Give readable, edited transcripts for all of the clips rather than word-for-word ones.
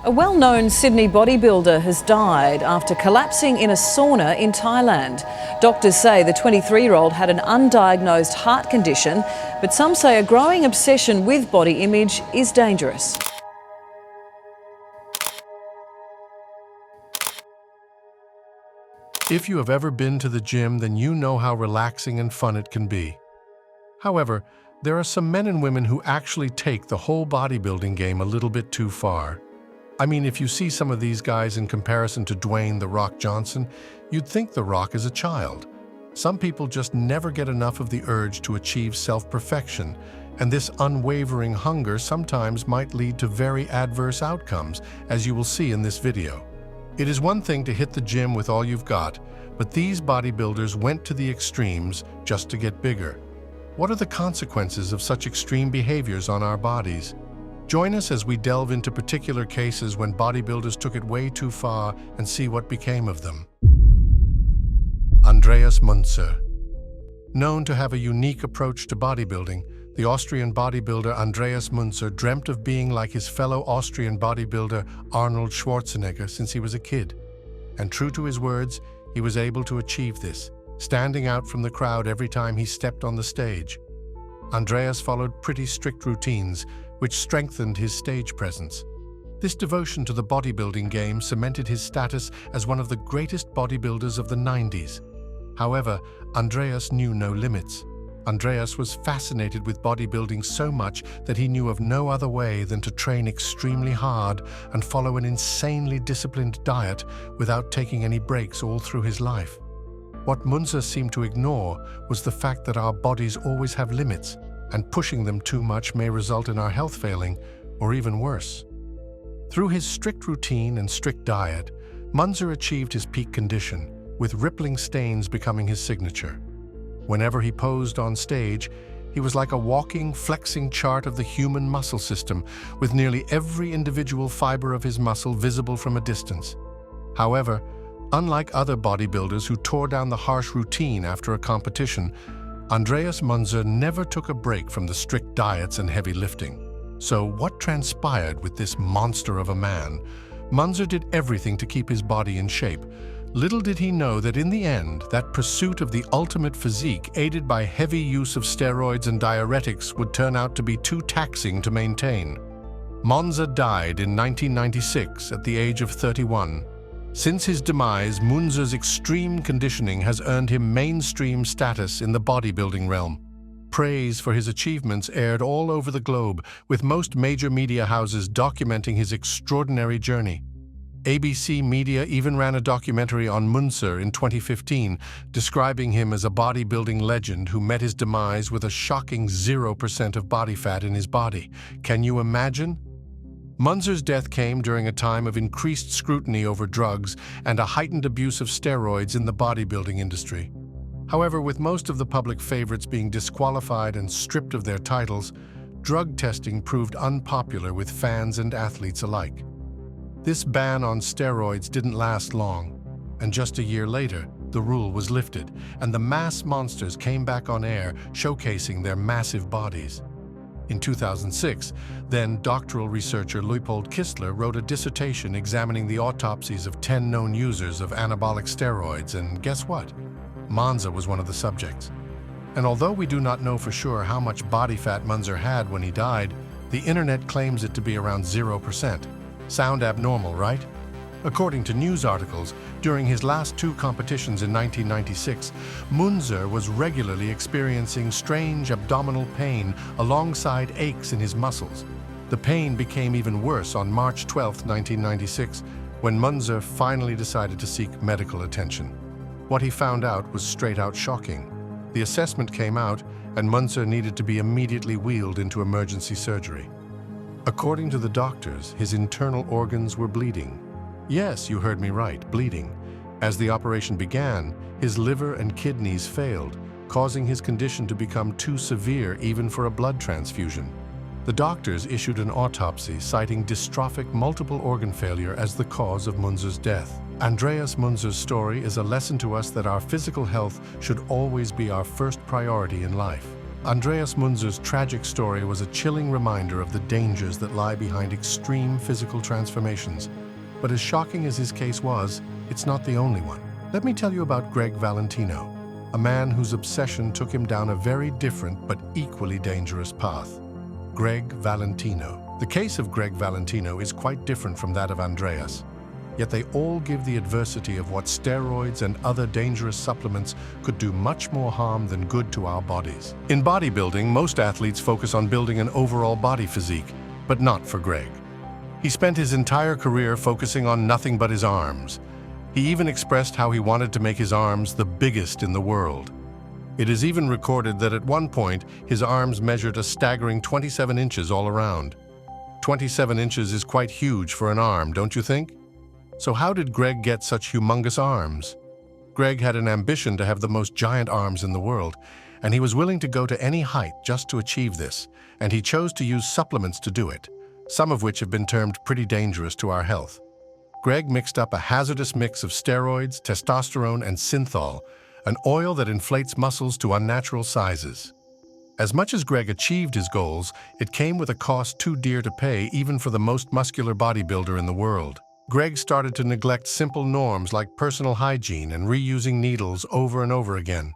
A well-known Sydney bodybuilder has died after collapsing in a sauna in Thailand. Doctors say the 23-year-old had an undiagnosed heart condition, but some say a growing obsession with body image is dangerous. If you have ever been to the gym, then you know how relaxing and fun it can be. However, there are some men and women who actually take the whole bodybuilding game a little bit too far. I mean, if you see some of these guys in comparison to Dwayne the Rock Johnson, you'd think The Rock is a child. Some people just never get enough of the urge to achieve self-perfection, and this unwavering hunger sometimes might lead to very adverse outcomes, as you will see in this video. It is one thing to hit the gym with all you've got, but these bodybuilders went to the extremes just to get bigger. What are the consequences of such extreme behaviors on our bodies? Join us as we delve into particular cases when bodybuilders took it way too far and see what became of them. Andreas Munzer. Known to have a unique approach to bodybuilding, the Austrian bodybuilder Andreas Munzer dreamt of being like his fellow Austrian bodybuilder Arnold Schwarzenegger since he was a kid. And true to his words, he was able to achieve this, standing out from the crowd every time he stepped on the stage. Andreas followed pretty strict routines, which strengthened his stage presence. This devotion to the bodybuilding game cemented his status as one of the greatest bodybuilders of the 90s. However, Andreas knew no limits. Andreas was fascinated with bodybuilding so much that he knew of no other way than to train extremely hard and follow an insanely disciplined diet without taking any breaks all through his life. What Munzer seemed to ignore was the fact that our bodies always have limits, and pushing them too much may result in our health failing, or even worse. Through his strict routine and strict diet, Munzer achieved his peak condition, with rippling stains becoming his signature. Whenever he posed on stage, he was like a walking, flexing chart of the human muscle system, with nearly every individual fiber of his muscle visible from a distance. However, unlike other bodybuilders who tore down the harsh routine after a competition, Andreas Munzer never took a break from the strict diets and heavy lifting. So what transpired with this monster of a man? Munzer did everything to keep his body in shape. Little did he know that in the end, that pursuit of the ultimate physique, aided by heavy use of steroids and diuretics, would turn out to be too taxing to maintain. Munzer died in 1996 at the age of 31. Since his demise, Munzer's extreme conditioning has earned him mainstream status in the bodybuilding realm. Praise for his achievements aired all over the globe, with most major media houses documenting his extraordinary journey. ABC Media even ran a documentary on Munzer in 2015, describing him as a bodybuilding legend who met his demise with a shocking 0% of body fat in his body. Can you imagine? Munzer's death came during a time of increased scrutiny over drugs and a heightened abuse of steroids in the bodybuilding industry. However, with most of the public favorites being disqualified and stripped of their titles, drug testing proved unpopular with fans and athletes alike. This ban on steroids didn't last long, and just a year later, the rule was lifted, and the mass monsters came back on air, showcasing their massive bodies. In 2006, then doctoral researcher Leupold Kistler wrote a dissertation examining the autopsies of 10 known users of anabolic steroids, and guess what? Munzer was one of the subjects. And although we do not know for sure how much body fat Munzer had when he died, the internet claims it to be around 0%. Sound abnormal, right? According to news articles, during his last two competitions in 1996, Munzer was regularly experiencing strange abdominal pain alongside aches in his muscles. The pain became even worse on March 12, 1996, when Munzer finally decided to seek medical attention. What he found out was straight out shocking. The assessment came out, and Munzer needed to be immediately wheeled into emergency surgery. According to the doctors, his internal organs were bleeding. Yes, you heard me right, bleeding. As the operation began, his liver and kidneys failed, causing his condition to become too severe even for a blood transfusion. The doctors issued an autopsy citing dystrophic multiple organ failure as the cause of Munzer's death. Andreas Munzer's story is a lesson to us that our physical health should always be our first priority in life. Andreas Munzer's tragic story was a chilling reminder of the dangers that lie behind extreme physical transformations. But as shocking as his case was, it's not the only one. Let me tell you about Greg Valentino, a man whose obsession took him down a very different but equally dangerous path. Greg Valentino. The case of Greg Valentino is quite different from that of Andreas, yet they all give the adversity of what steroids and other dangerous supplements could do much more harm than good to our bodies. In bodybuilding, most athletes focus on building an overall body physique, but not for Greg. He spent his entire career focusing on nothing but his arms. He even expressed how he wanted to make his arms the biggest in the world. It is even recorded that at one point, his arms measured a staggering 27 inches all around. 27 inches is quite huge for an arm, don't you think? So how did Greg get such humongous arms? Greg had an ambition to have the most giant arms in the world, and he was willing to go to any height just to achieve this, and he chose to use supplements to do it, some of which have been termed pretty dangerous to our health. Greg mixed up a hazardous mix of steroids, testosterone, and synthol, an oil that inflates muscles to unnatural sizes. As much as Greg achieved his goals, it came with a cost too dear to pay even for the most muscular bodybuilder in the world. Greg started to neglect simple norms like personal hygiene and reusing needles over and over again.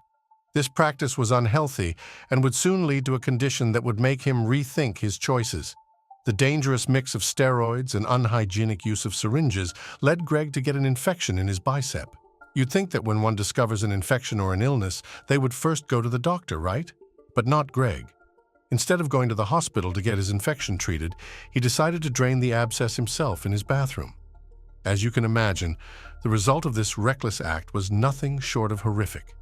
This practice was unhealthy and would soon lead to a condition that would make him rethink his choices. The dangerous mix of steroids and unhygienic use of syringes led Greg to get an infection in his bicep. You'd think that when one discovers an infection or an illness, they would first go to the doctor, right? But not Greg. Instead of going to the hospital to get his infection treated, he decided to drain the abscess himself in his bathroom. As you can imagine, the result of this reckless act was nothing short of horrific.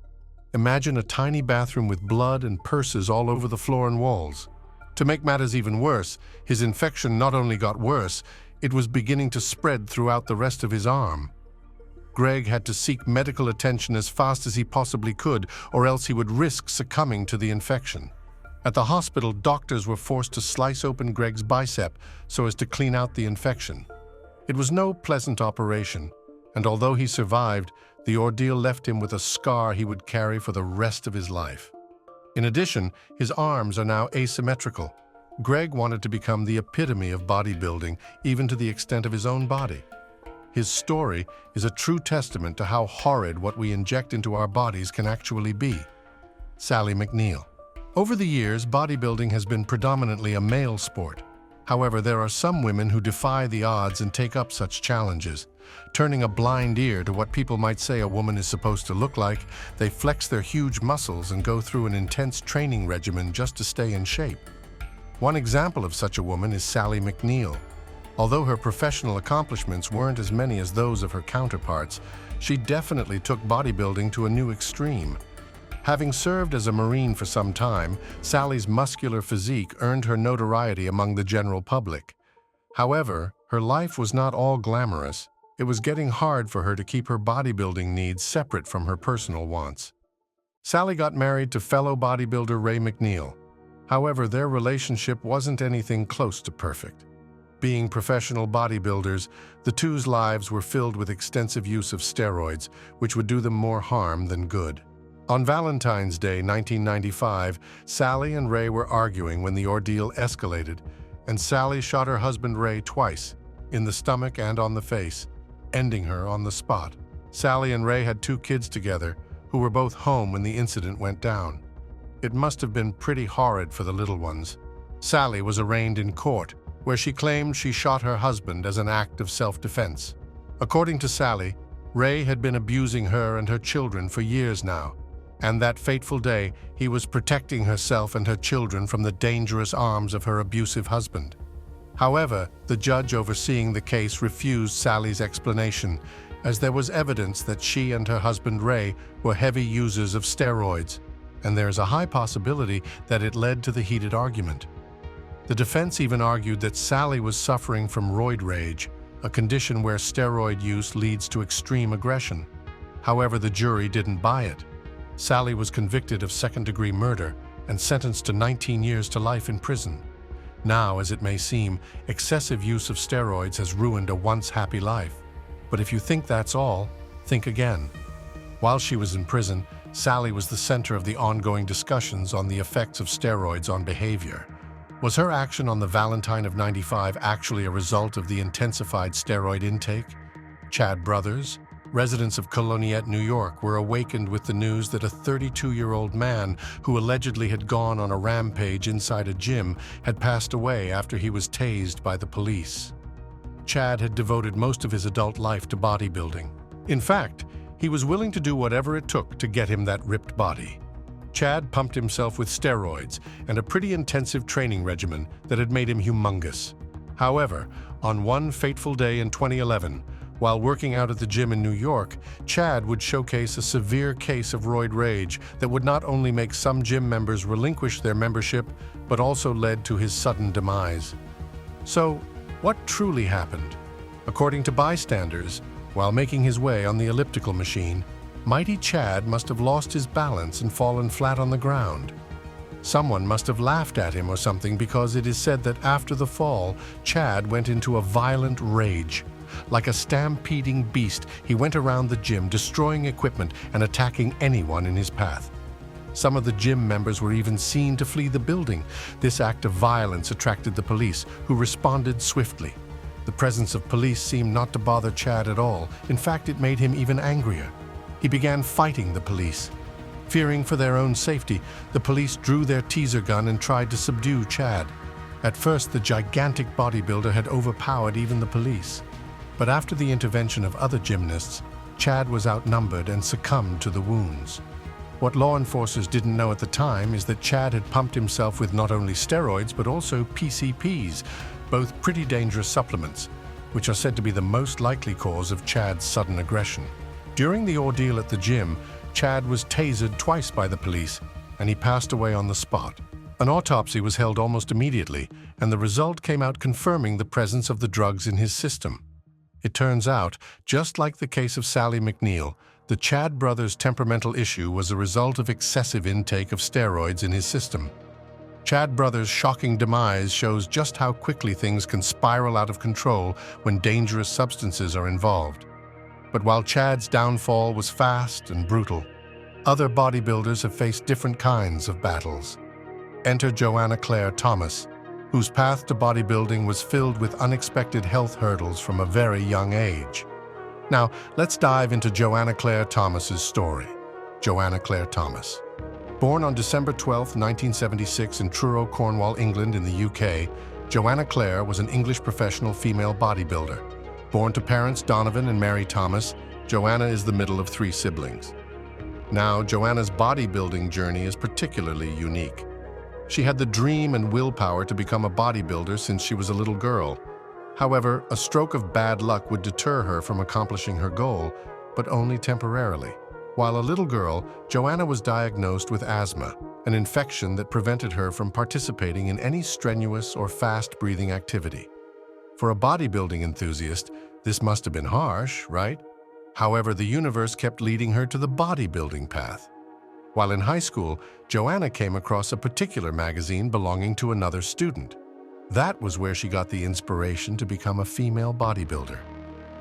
Imagine a tiny bathroom with blood and purses all over the floor and walls. To make matters even worse, his infection not only got worse, it was beginning to spread throughout the rest of his arm. Greg had to seek medical attention as fast as he possibly could, or else he would risk succumbing to the infection. At the hospital, doctors were forced to slice open Greg's bicep so as to clean out the infection. It was no pleasant operation, and although he survived, the ordeal left him with a scar he would carry for the rest of his life. In addition, his arms are now asymmetrical. Greg wanted to become the epitome of bodybuilding, even to the extent of his own body. His story is a true testament to how horrid what we inject into our bodies can actually be. Sally McNeil. Over the years, bodybuilding has been predominantly a male sport. However, there are some women who defy the odds and take up such challenges. Turning a blind ear to what people might say a woman is supposed to look like, they flex their huge muscles and go through an intense training regimen just to stay in shape. One example of such a woman is Sally McNeil. Although her professional accomplishments weren't as many as those of her counterparts, she definitely took bodybuilding to a new extreme. Having served as a Marine for some time, Sally's muscular physique earned her notoriety among the general public. However, her life was not all glamorous. It was getting hard for her to keep her bodybuilding needs separate from her personal wants. Sally got married to fellow bodybuilder Ray McNeil. However, their relationship wasn't anything close to perfect. Being professional bodybuilders, the two's lives were filled with extensive use of steroids, which would do them more harm than good. On Valentine's Day 1995, Sally and Ray were arguing when the ordeal escalated, and Sally shot her husband Ray twice, in the stomach and on the face, ending her on the spot. Sally and Ray had 2 kids together, who were both home when the incident went down. It must have been pretty horrid for the little ones. Sally was arraigned in court, where she claimed she shot her husband as an act of self-defense. According to Sally, Ray had been abusing her and her children for years now, and that fateful day, he was protecting herself and her children from the dangerous arms of her abusive husband. However, the judge overseeing the case refused Sally's explanation, as there was evidence that she and her husband Ray were heavy users of steroids, and there is a high possibility that it led to the heated argument. The defense even argued that Sally was suffering from roid rage, a condition where steroid use leads to extreme aggression. However, the jury didn't buy it. Sally was convicted of second-degree murder and sentenced to 19 years to life in prison. Now, as it may seem, excessive use of steroids has ruined a once happy life. But if you think that's all, think again. While she was in prison, Sally was the center of the ongoing discussions on the effects of steroids on behavior. Was her action on the Valentine of '95 actually a result of the intensified steroid intake? Chad brothers, residents of Coloniette, New York, were awakened with the news that a 32-year-old man who allegedly had gone on a rampage inside a gym had passed away after he was tased by the police. Chad had devoted most of his adult life to bodybuilding. In fact, he was willing to do whatever it took to get him that ripped body. Chad pumped himself with steroids and a pretty intensive training regimen that had made him humongous. However, on one fateful day in 2011, while working out at the gym in New York, Chad would showcase a severe case of roid rage that would not only make some gym members relinquish their membership, but also led to his sudden demise. So, what truly happened? According to bystanders, while making his way on the elliptical machine, mighty Chad must have lost his balance and fallen flat on the ground. Someone must have laughed at him or something, because it is said that after the fall, Chad went into a violent rage. Like a stampeding beast, he went around the gym, destroying equipment and attacking anyone in his path. Some of the gym members were even seen to flee the building. This act of violence attracted the police, who responded swiftly. The presence of police seemed not to bother Chad at all. In fact, it made him even angrier. He began fighting the police. Fearing for their own safety, the police drew their teaser gun and tried to subdue Chad. At first, the gigantic bodybuilder had overpowered even the police. But after the intervention of other gymnasts, Chad was outnumbered and succumbed to the wounds. What law enforcers didn't know at the time is that Chad had pumped himself with not only steroids but also PCPs, both pretty dangerous supplements, which are said to be the most likely cause of Chad's sudden aggression. During the ordeal at the gym, Chad was tasered twice by the police, and he passed away on the spot. An autopsy was held almost immediately, and the result came out confirming the presence of the drugs in his system. It turns out, just like the case of Sally McNeil, the Chad brothers' temperamental issue was a result of excessive intake of steroids in his system. Chad brothers' shocking demise shows just how quickly things can spiral out of control when dangerous substances are involved. But while Chad's downfall was fast and brutal, other bodybuilders have faced different kinds of battles. Enter Joanna Clair Thomas, whose path to bodybuilding was filled with unexpected health hurdles from a very young age. Now, let's dive into Joanna Clair Thomas's story. Joanna Clair Thomas. Born on December 12, 1976 in Truro, Cornwall, England in the UK, Joanna Clair was an English professional female bodybuilder. Born to parents Donovan and Mary Thomas, Joanna is the middle of 3 siblings. Now, Joanna's bodybuilding journey is particularly unique. She had the dream and willpower to become a bodybuilder since she was a little girl. However, a stroke of bad luck would deter her from accomplishing her goal, but only temporarily. While a little girl, Joanna was diagnosed with asthma, an infection that prevented her from participating in any strenuous or fast-breathing activity. For a bodybuilding enthusiast, this must have been harsh, right? However, the universe kept leading her to the bodybuilding path. While in high school, Joanna came across a particular magazine belonging to another student. That was where she got the inspiration to become a female bodybuilder.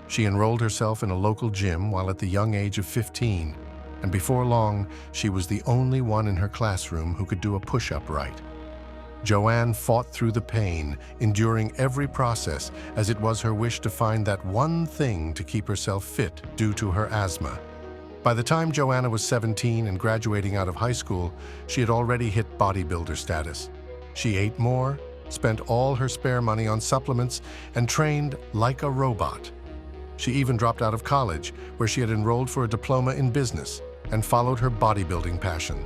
She enrolled herself in a local gym while at the young age of 15, and before long, she was the only one in her classroom who could do a push-up right. Joanne fought through the pain, enduring every process, as it was her wish to find that one thing to keep herself fit due to her asthma. By the time Joanna was 17 and graduating out of high school, she had already hit bodybuilder status. She ate more, spent all her spare money on supplements, and trained like a robot. She even dropped out of college, where she had enrolled for a diploma in business, and followed her bodybuilding passion.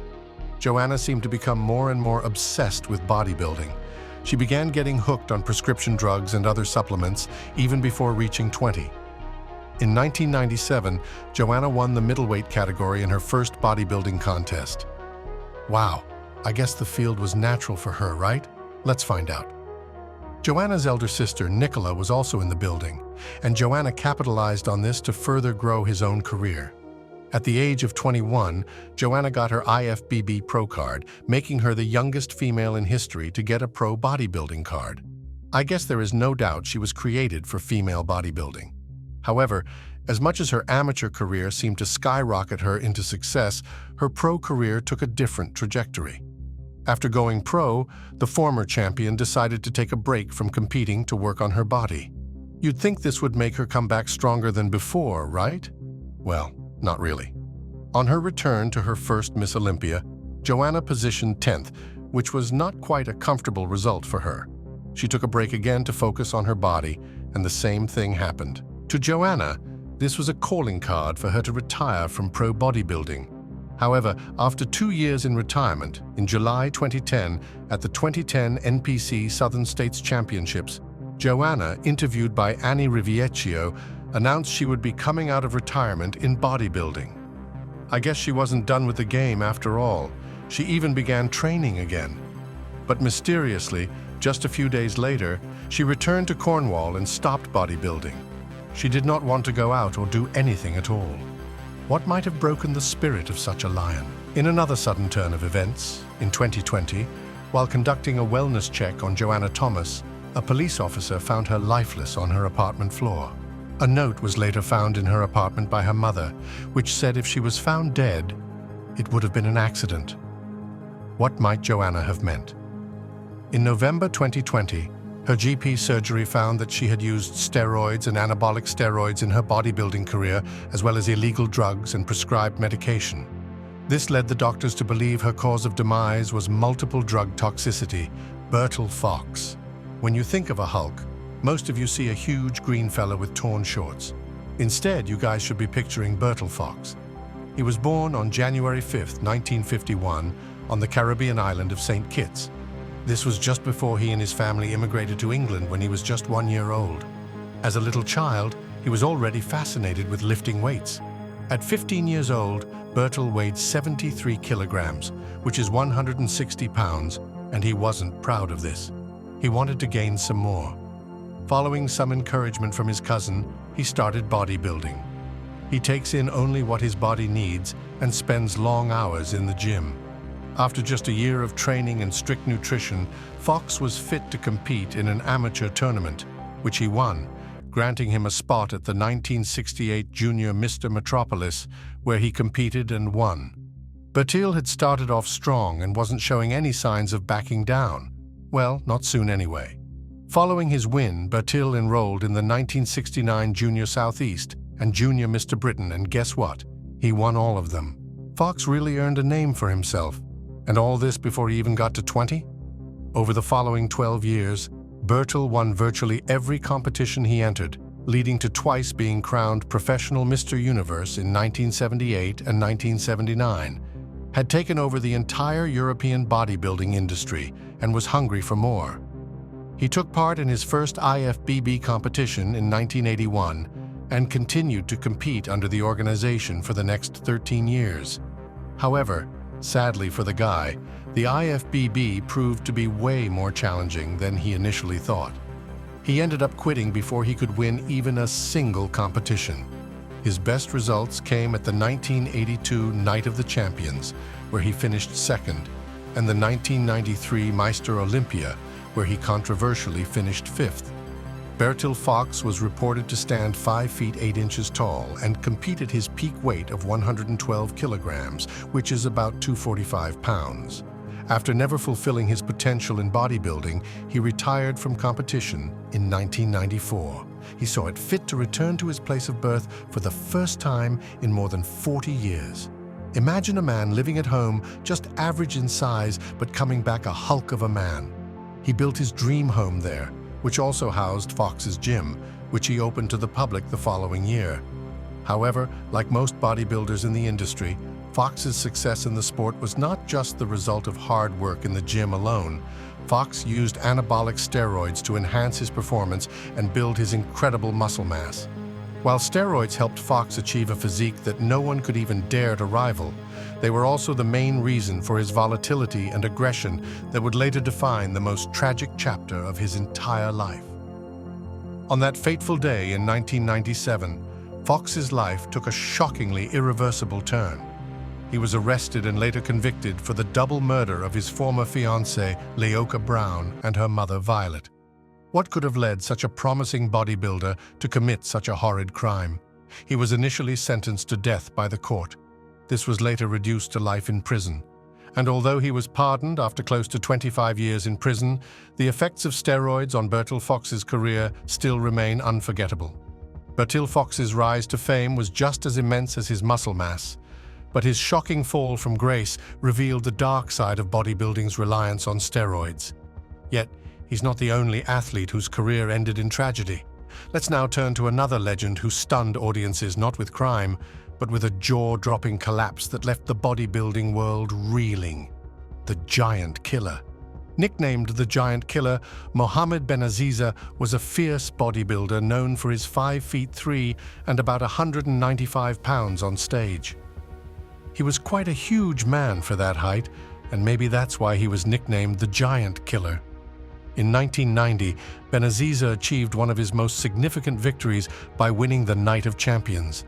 Joanna seemed to become more and more obsessed with bodybuilding. She began getting hooked on prescription drugs and other supplements even before reaching 20. In 1997, Joanna won the middleweight category in her first bodybuilding contest. Wow, I guess the field was natural for her, right? Let's find out. Joanna's elder sister, Nicola, was also in the building, and Joanna capitalized on this to further grow his own career. At the age of 21, Joanna got her IFBB Pro card, making her the youngest female in history to get a pro bodybuilding card. I guess there is no doubt she was created for female bodybuilding. However, As much as her amateur career seemed to skyrocket her into success, her pro career took a different trajectory. After going pro, the former champion decided to take a break from competing to work on her body. You'd think this would make her come back stronger than before, right? Well, not really. On her return to her first Miss Olympia, Joanna positioned 10th, which was not quite a comfortable result for her. She took a break again to focus on her body, and the same thing happened. To Joanna, this was a calling card for her to retire from pro bodybuilding. However, after 2 years in retirement, in July 2010, at the 2010 NPC Southern States Championships, Joanna, interviewed by Annie Riviecchio, announced she would be coming out of retirement in bodybuilding. I guess she wasn't done with the game after all. She even began training again. But mysteriously, just a few days later, she returned to Cornwall and stopped bodybuilding. She did not want to go out or do anything at all. What might have broken the spirit of such a lion? In another sudden turn of events, in 2020, while conducting a wellness check on Joanna Thomas, a police officer found her lifeless on her apartment floor. A note was later found in her apartment by her mother, which said if she was found dead, it would have been an accident. What might Joanna have meant? In November 2020, her GP surgery found that she had used steroids and anabolic steroids in her bodybuilding career, as well as illegal drugs and prescribed medication. This led the doctors to believe her cause of demise was multiple drug toxicity, Berl Fox. When you think of a Hulk, most of you see a huge green fella with torn shorts. Instead, you guys should be picturing Berl Fox. He was born on January 5, 1951, on the Caribbean island of St. Kitts. This was just before he and his family immigrated to England when he was just 1 year old. As a little child, he was already fascinated with lifting weights. At 15 years old, Berl weighed 73 kilograms, which is 160 pounds, and he wasn't proud of this. He wanted to gain some more. Following some encouragement from his cousin, he started bodybuilding. He takes in only what his body needs and spends long hours in the gym. After just a year of training and strict nutrition, Fox was fit to compete in an amateur tournament, which he won, granting him a spot at the 1968 Junior Mr. Metropolis, where he competed and won. Bertil had started off strong and wasn't showing any signs of backing down. Well, not soon anyway. Following his win, Bertil enrolled in the 1969 Junior Southeast and Junior Mr. Britain, and guess what? He won all of them. Fox really earned a name for himself. And all this before he even got to 20? Over the following 12 years, Bertil won virtually every competition he entered, leading to twice being crowned Professional Mr. Universe in 1978 and 1979, had taken over the entire European bodybuilding industry and was hungry for more. He took part in his first IFBB competition in 1981 and continued to compete under the organization for the next 13 years. However, sadly for the guy, the IFBB proved to be way more challenging than he initially thought. He ended up quitting before he could win even a single competition. His best results came at the 1982 Night of the Champions, where he finished second, and the 1993 Meister Olympia, where he controversially finished fifth. Bertil Fox was reported to stand 5 feet 8 inches tall and compete at his peak weight of 112 kilograms, which is about 245 pounds. After never fulfilling his potential in bodybuilding, he retired from competition in 1994. He saw it fit to return to his place of birth for the first time in more than 40 years. Imagine a man living at home, just average in size, but coming back a hulk of a man. He built his dream home there, which also housed Fox's gym, which he opened to the public the following year. However, like most bodybuilders in the industry, Fox's success in the sport was not just the result of hard work in the gym alone. Fox used anabolic steroids to enhance his performance and build his incredible muscle mass. While steroids helped Fox achieve a physique that no one could even dare to rival, they were also the main reason for his volatility and aggression that would later define the most tragic chapter of his entire life. On that fateful day in 1997, Fox's life took a shockingly irreversible turn. He was arrested and later convicted for the double murder of his former fiancée, Leoka Brown, and her mother, Violet. What could have led such a promising bodybuilder to commit such a horrid crime? He was initially sentenced to death by the court. This was later reduced to life in prison. And although he was pardoned after close to 25 years in prison, the effects of steroids on Berl Fox's career still remain unforgettable. Berl Fox's rise to fame was just as immense as his muscle mass, but his shocking fall from grace revealed the dark side of bodybuilding's reliance on steroids. Yet, he's not the only athlete whose career ended in tragedy. Let's now turn to another legend who stunned audiences not with crime, but with a jaw-dropping collapse that left the bodybuilding world reeling. The Giant Killer. Nicknamed the Giant Killer, Mohammed Benaziza was a fierce bodybuilder known for his 5'3" and about 195 pounds on stage. He was quite a huge man for that height, and maybe that's why he was nicknamed the Giant Killer. In 1990, Benaziza achieved one of his most significant victories by winning the Night of Champions.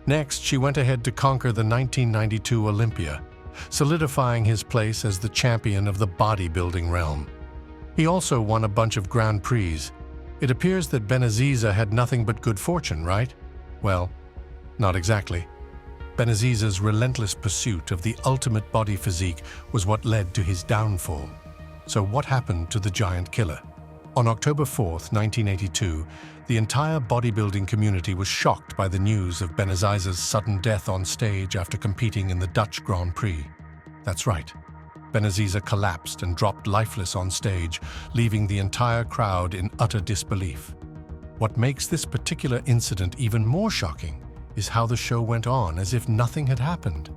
Next, she went ahead to conquer the 1992 Olympia, solidifying his place as the champion of the bodybuilding realm. He also won a bunch of Grand Prix. It appears that Benaziza had nothing but good fortune, right? Well, not exactly. Benaziza's relentless pursuit of the ultimate body physique was what led to his downfall. So what happened to the Giant Killer? On October 4th, 1982, the entire bodybuilding community was shocked by the news of Benaziza's sudden death on stage after competing in the Dutch Grand Prix. That's right. Benaziza collapsed and dropped lifeless on stage, leaving the entire crowd in utter disbelief. What makes this particular incident even more shocking is how the show went on as if nothing had happened.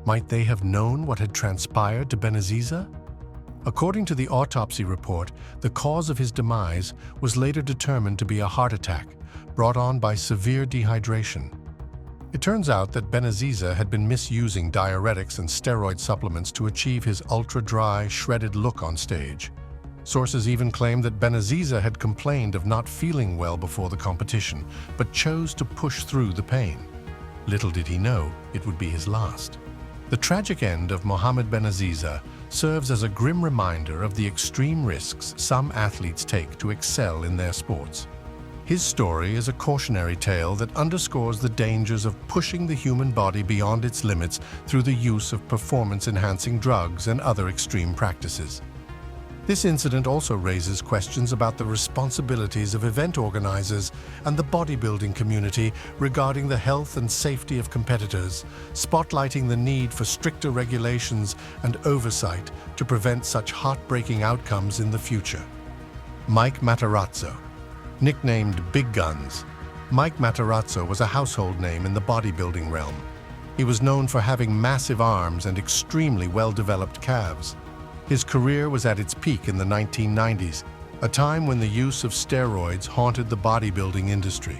Might they have known what had transpired to Benaziza? According to the autopsy report, the cause of his demise was later determined to be a heart attack brought on by severe dehydration. It turns out that Benaziza had been misusing diuretics and steroid supplements to achieve his ultra-dry, shredded look on stage. Sources even claim that Benaziza had complained of not feeling well before the competition, but chose to push through the pain. Little did he know it would be his last. The tragic end of Mohammed Benaziza serves as a grim reminder of the extreme risks some athletes take to excel in their sports. His story is a cautionary tale that underscores the dangers of pushing the human body beyond its limits through the use of performance-enhancing drugs and other extreme practices. This incident also raises questions about the responsibilities of event organizers and the bodybuilding community regarding the health and safety of competitors, spotlighting the need for stricter regulations and oversight to prevent such heartbreaking outcomes in the future. Mike Matarazzo. Nicknamed Big Guns, Mike Matarazzo was a household name in the bodybuilding realm. He was known for having massive arms and extremely well-developed calves. His career was at its peak in the 1990s, a time when the use of steroids haunted the bodybuilding industry.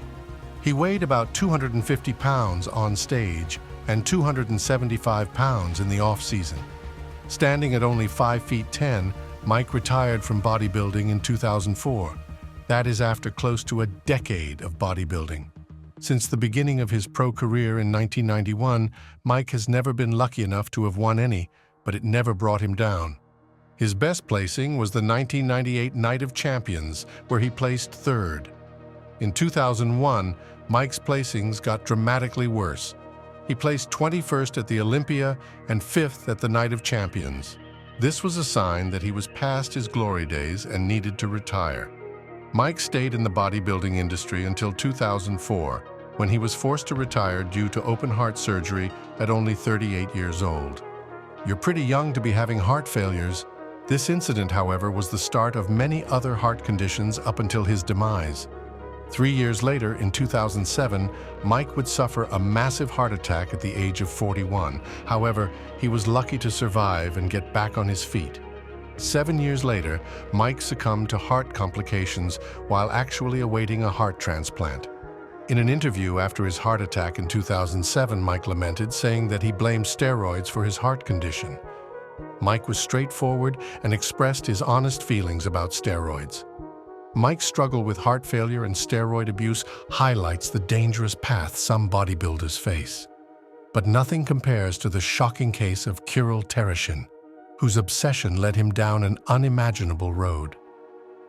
He weighed about 250 pounds on stage and 275 pounds in the off-season. Standing at only 5'10", Mike retired from bodybuilding in 2004. That is after close to a decade of bodybuilding. Since the beginning of his pro career in 1991, Mike has never been lucky enough to have won any, but it never brought him down. His best placing was the 1998 Night of Champions, where he placed third. In 2001, Mike's placings got dramatically worse. He placed 21st at the Olympia and 5th at the Night of Champions. This was a sign that he was past his glory days and needed to retire. Mike stayed in the bodybuilding industry until 2004, when he was forced to retire due to open-heart surgery at only 38 years old. You're pretty young to be having heart failures. This incident, however, was the start of many other heart conditions up until his demise. 3 years later, in 2007, Mike would suffer a massive heart attack at the age of 41. However, he was lucky to survive and get back on his feet. 7 years later, Mike succumbed to heart complications while actually awaiting a heart transplant. In an interview after his heart attack in 2007, Mike lamented, saying that he blamed steroids for his heart condition. Mike was straightforward and expressed his honest feelings about steroids. Mike's struggle with heart failure and steroid abuse highlights the dangerous path some bodybuilders face. But nothing compares to the shocking case of Kol Teresian, whose obsession led him down an unimaginable road.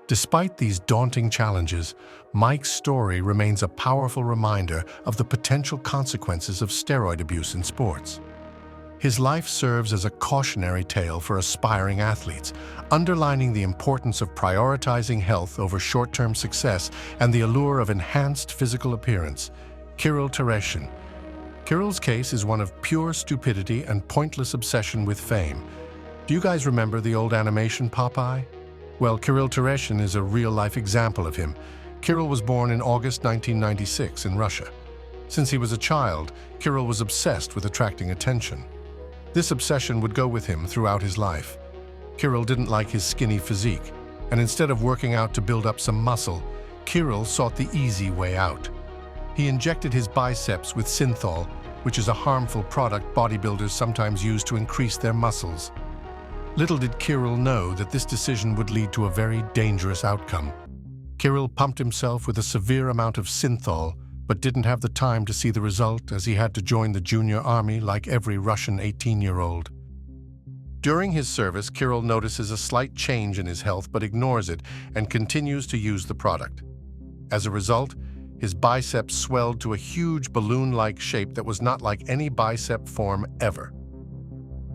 Despite these daunting challenges, Mike's story remains a powerful reminder of the potential consequences of steroid abuse in sports. His life serves as a cautionary tale for aspiring athletes, underlining the importance of prioritizing health over short-term success and the allure of enhanced physical appearance. Kol Teresian. Kol's case is one of pure stupidity and pointless obsession with fame. Do you guys remember the old animation Popeye? Well, Kol Teresian is a real-life example of him. Kol was born in August 1996 in Russia. Since he was a child, Kol was obsessed with attracting attention. This obsession would go with him throughout his life. Kol didn't like his skinny physique, and instead of working out to build up some muscle, Kol sought the easy way out. He injected his biceps with synthol, which is a harmful product bodybuilders sometimes use to increase their muscles. Little did Kol know that this decision would lead to a very dangerous outcome. Kol pumped himself with a severe amount of synthol, but didn't have the time to see the result as he had to join the junior army like every Russian 18-year-old. During his service, Kol notices a slight change in his health but ignores it and continues to use the product. As a result, his biceps swelled to a huge balloon-like shape that was not like any bicep form ever.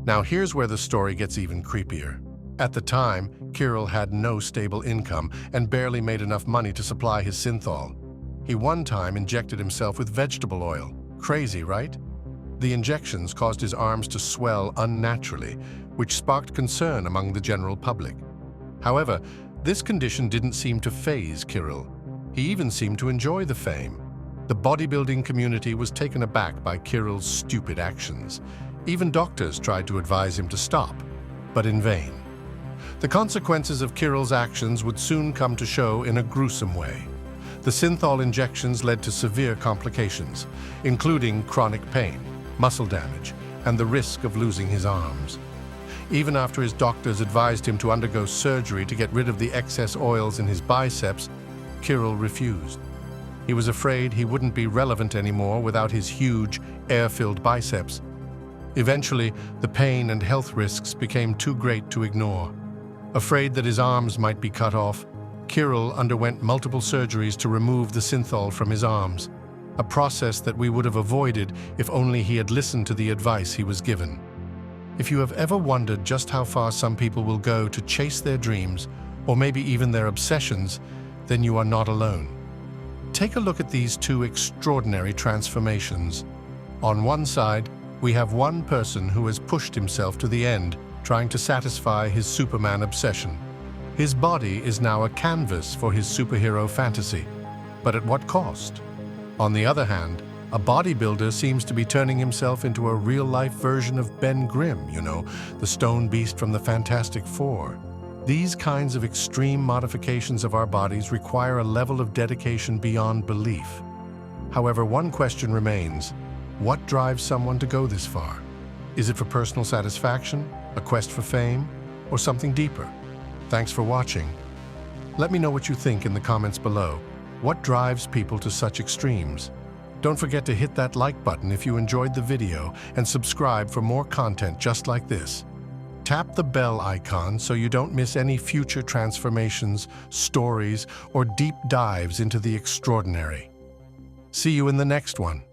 Now here's where the story gets even creepier. At the time, Kol had no stable income and barely made enough money to supply his synthol. He one time injected himself with vegetable oil. Crazy, right? The injections caused his arms to swell unnaturally, which sparked concern among the general public. However, this condition didn't seem to faze Kol. He even seemed to enjoy the fame. The bodybuilding community was taken aback by Kol's stupid actions. Even doctors tried to advise him to stop, but in vain. The consequences of Kol's actions would soon come to show in a gruesome way. The synthol injections led to severe complications, including chronic pain, muscle damage, and the risk of losing his arms. Even after his doctors advised him to undergo surgery to get rid of the excess oils in his biceps, Kol refused. He was afraid he wouldn't be relevant anymore without his huge, air-filled biceps. Eventually, the pain and health risks became too great to ignore. Afraid that his arms might be cut off, Kol underwent multiple surgeries to remove the synthol from his arms, a process that we would have avoided if only he had listened to the advice he was given. If you have ever wondered just how far some people will go to chase their dreams, or maybe even their obsessions, then you are not alone. Take a look at these two extraordinary transformations. On one side, we have one person who has pushed himself to the end, trying to satisfy his Superman obsession. His body is now a canvas for his superhero fantasy, but at what cost? On the other hand, a bodybuilder seems to be turning himself into a real-life version of Ben Grimm, the stone beast from the Fantastic Four. These kinds of extreme modifications of our bodies require a level of dedication beyond belief. However, one question remains: what drives someone to go this far? Is it for personal satisfaction, a quest for fame, or something deeper? Thanks for watching. Let me know what you think in the comments below. What drives people to such extremes? Don't forget to hit that like button if you enjoyed the video and subscribe for more content just like this. Tap the bell icon so you don't miss any future transformations, stories, or deep dives into the extraordinary. See you in the next one.